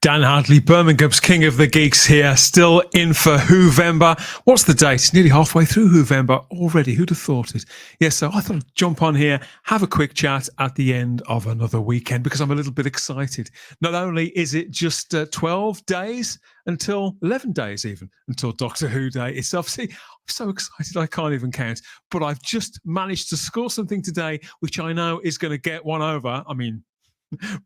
Dan Hadley, Birmingham's King of the Geeks here, still in for Whovember. What's the date? It's nearly halfway through Whovember already. Who'd have thought it? Yes, so I thought I'd jump on here, have a quick chat at the end of another weekend because I'm a little bit excited. Not only is it just 12 days until 11 days even until Doctor Who Day itself. See, I'm so excited I can't even count. But I've just managed to score something today, which I know is going to get one over. I mean,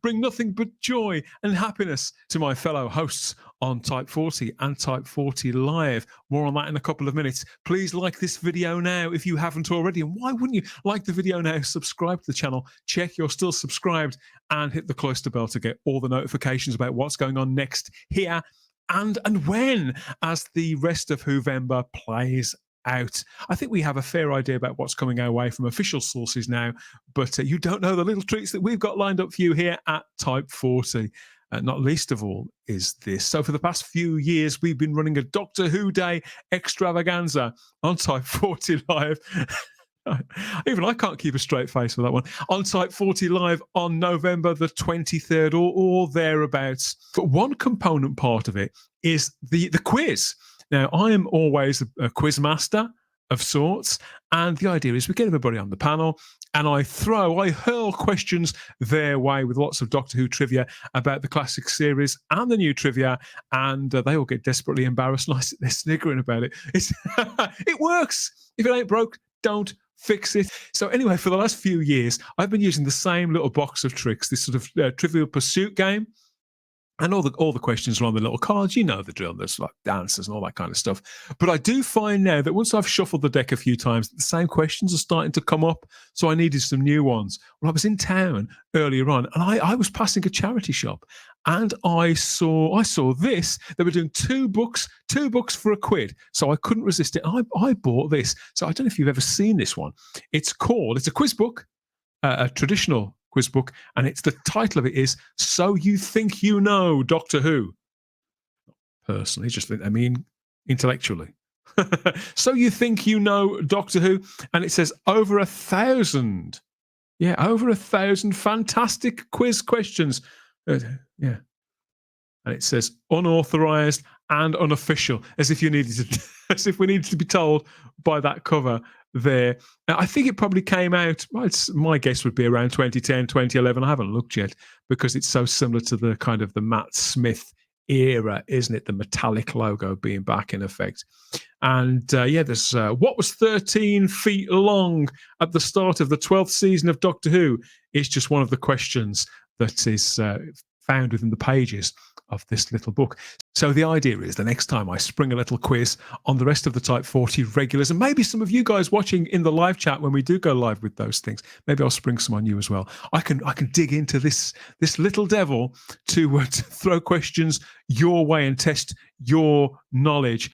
bring nothing but joy and happiness to my fellow hosts on Type 40 and Type 40 Live. More on that in a couple of minutes. Please like this video now if you haven't already. And why wouldn't you like the video now? Subscribe to the channel, check you're still subscribed, and hit the cloister bell to get all the notifications about what's going on next here and when, as the rest of Whovember plays out. I think we have a fair idea about what's coming our way from official sources now, but you don't know the little treats that we've got lined up for you here at Type 40. Not least of all is this. So for the past few years, we've been running a Doctor Who Day extravaganza on Type 40 Live. Even I can't keep a straight face for that one. On Type 40 Live on November the 23rd or thereabouts. But one component part of it is the quiz. Now, I am always a quiz master of sorts, and the idea is we get everybody on the panel, and I hurl questions their way with lots of Doctor Who trivia about the classic series and the new trivia, and they all get desperately embarrassed, and they're sniggering about it. It works. If it ain't broke, don't fix it. So anyway, for the last few years, I've been using the same little box of tricks, this sort of Trivial Pursuit game. And all the questions are on the little cards. You know the drill. There's like answers and all that kind of stuff. But I do find now that once I've shuffled the deck a few times, the same questions are starting to come up. So I needed some new ones. Well, I was in town earlier on, and I was passing a charity shop, and I saw this. They were doing two books for a quid. So I couldn't resist it. I bought this. So I don't know if you've ever seen this one. It's a quiz book, a traditional quiz book, and the title of it is So You Think You Know Doctor Who. Personally, intellectually. So You Think You Know Doctor Who, and it says over 1,000. Yeah, over 1,000 fantastic quiz questions. And it says unauthorized and unofficial, as if we needed to be told by that cover there. Now, I think it probably came out, my guess would be around 2010, 2011. I haven't looked yet because it's so similar to the kind of the Matt Smith era, isn't it? The metallic logo being back in effect. And there's what was 13 feet long at the start of the 12th season of Doctor Who is just one of the questions that is found within the pages of this little book. So the idea is the next time I spring a little quiz on the rest of the Type 40 regulars, and maybe some of you guys watching in the live chat when we do go live with those things, maybe I'll spring some on you as well. I can dig into this little devil to throw questions your way and test your knowledge.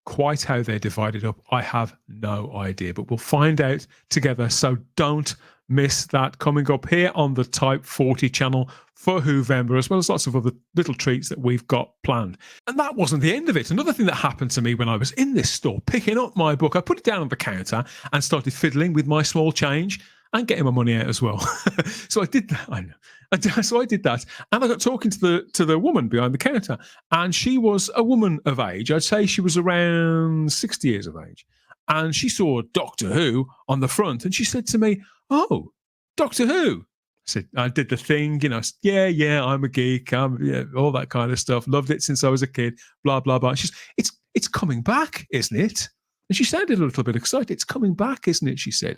Quite how they're divided up, I have no idea, but we'll find out together. So don't miss that, coming up here on the Type 40 channel for Whovember, as well as lots of other little treats that we've got planned. And that wasn't the end of it. Another thing that happened to me when I was in this store picking up my book, I put it down on the counter and started fiddling with my small change and getting my money out as well. So I did that. I know. So I did that, and I got talking to the woman behind the counter, and she was a woman of age. I'd say she was around 60 years of age, and she saw Doctor Who on the front, and she said to me, "Oh, Doctor Who." I said, I did the thing, yeah, I'm a geek, all that kind of stuff. Loved it since I was a kid, blah, blah, blah. She's, it's coming back, isn't it? And she sounded a little bit excited. It's coming back, isn't it? She said,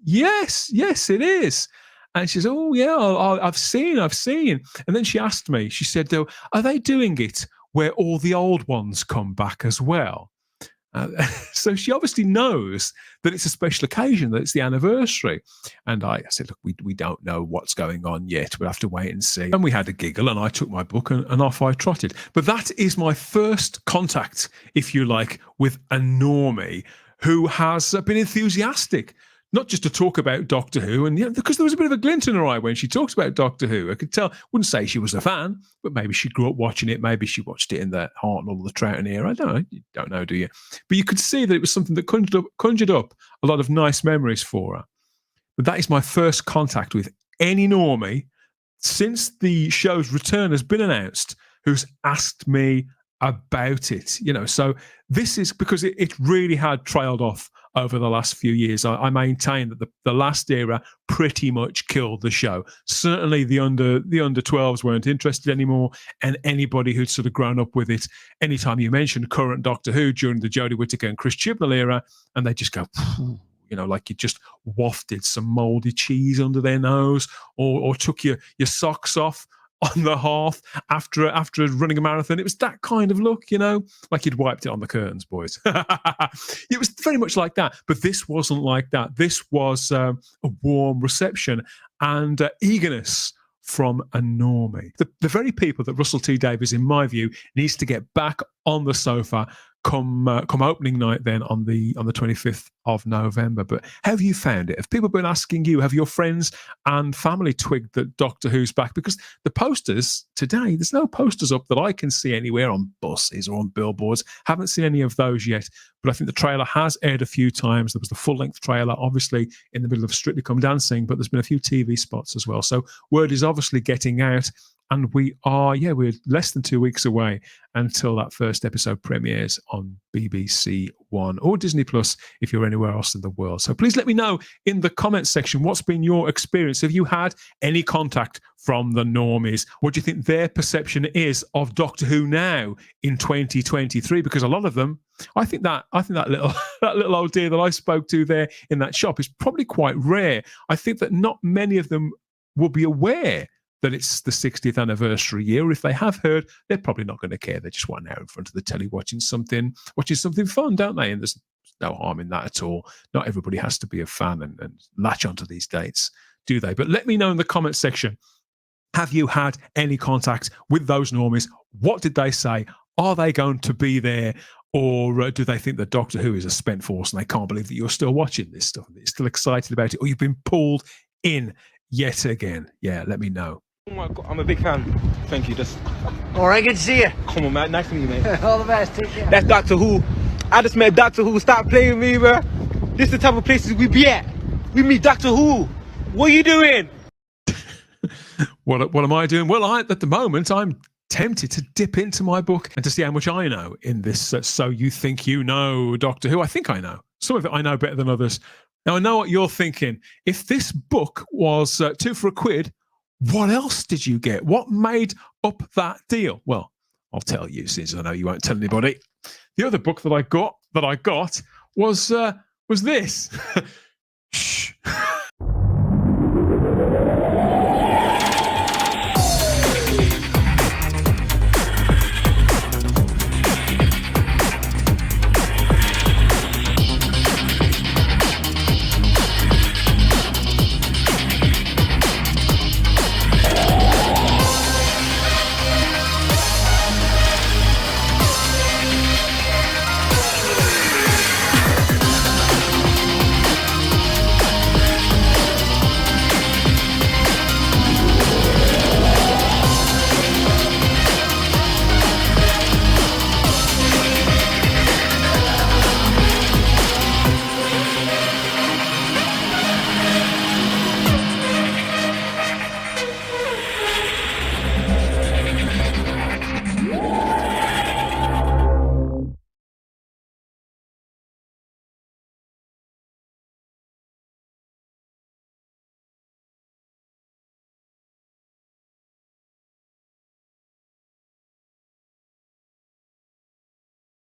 yes, it is. And she says, oh, yeah, I've seen. And then she asked me, she said, though, are they doing it where all the old ones come back as well? So she obviously knows that it's a special occasion, that it's the anniversary. And I said, look, we don't know what's going on yet. We'll have to wait and see. And we had a giggle, and I took my book and off I trotted. But that is my first contact, if you like, with a normie who has been enthusiastic, not just to talk about Doctor Who, and because there was a bit of a glint in her eye when she talked about Doctor Who. I could tell, wouldn't say she was a fan, but maybe she grew up watching it. Maybe she watched it in the Hartnell or the Troughton era. I don't know. You don't know, do you? But you could see that it was something that conjured up a lot of nice memories for her. But that is my first contact with any normie since the show's return has been announced who's asked me about it. So this is because it really had trailed off over the last few years. I maintain that the last era pretty much killed the show. Certainly the under 12s weren't interested anymore, and anybody who'd sort of grown up with it, anytime you mention current Doctor Who during the Jodie Whittaker and Chris Chibnall era, and they just go, like you just wafted some mouldy cheese under their nose, or took your socks off on the hearth after running a marathon. It was that kind of look, like you'd wiped it on the curtains, boys. It was very much like that, but this wasn't like that. This was a warm reception and eagerness from a normie. The very people that Russell T Davies, in my view, needs to get back on the sofa come opening night then on the 25th of November. But have you found it? Have people been asking you? Have your friends and family twigged that Doctor Who's back? Because the posters today, there's no posters up that I can see anywhere on buses or on billboards. Haven't seen any of those yet. But I think the trailer has aired a few times. There was the full-length trailer, obviously, in the middle of Strictly Come Dancing, but there's been a few TV spots as well. So word is obviously getting out. And we're less than 2 weeks away until that first episode premieres on BBC One or Disney Plus if you're anywhere else in the world. So please let me know in the comments section what's been your experience. Have you had any contact from the normies? What do you think their perception is of Doctor Who now in 2023? Because a lot of them, I think that little old dear that I spoke to there in that shop is probably quite rare. I think that not many of them will be aware that it's the 60th anniversary year. If they have heard, they're probably not going to care. They just want an hour in front of the telly watching something fun, don't they? And there's no harm in that at all. Not everybody has to be a fan and latch onto these dates, do they? But let me know in the comments section, have you had any contact with those normies? What did they say? Are they going to be there? Or do they think that Doctor Who is a spent force and they can't believe that you're still watching this stuff and you're still excited about it, or you've been pulled in yet again? Yeah, let me know. Oh my God, I'm a big fan. Thank you. All right, good to see you. Come on, man. Nice to meet you, mate. All the best. Take care. That's Doctor Who. I just met Doctor Who. Stop playing with me, bro. This is the type of places we be at. We meet Doctor Who. What are you doing? What am I doing? Well, at the moment, I'm tempted to dip into my book and to see how much I know in this. So you think you know Doctor Who? I think I know. Some of it I know better than others. Now, I know what you're thinking. If this book was £2 for £1, what else did you get? What made up that deal? Well, I'll tell you, since I know you won't tell anybody. The other book that I got was this.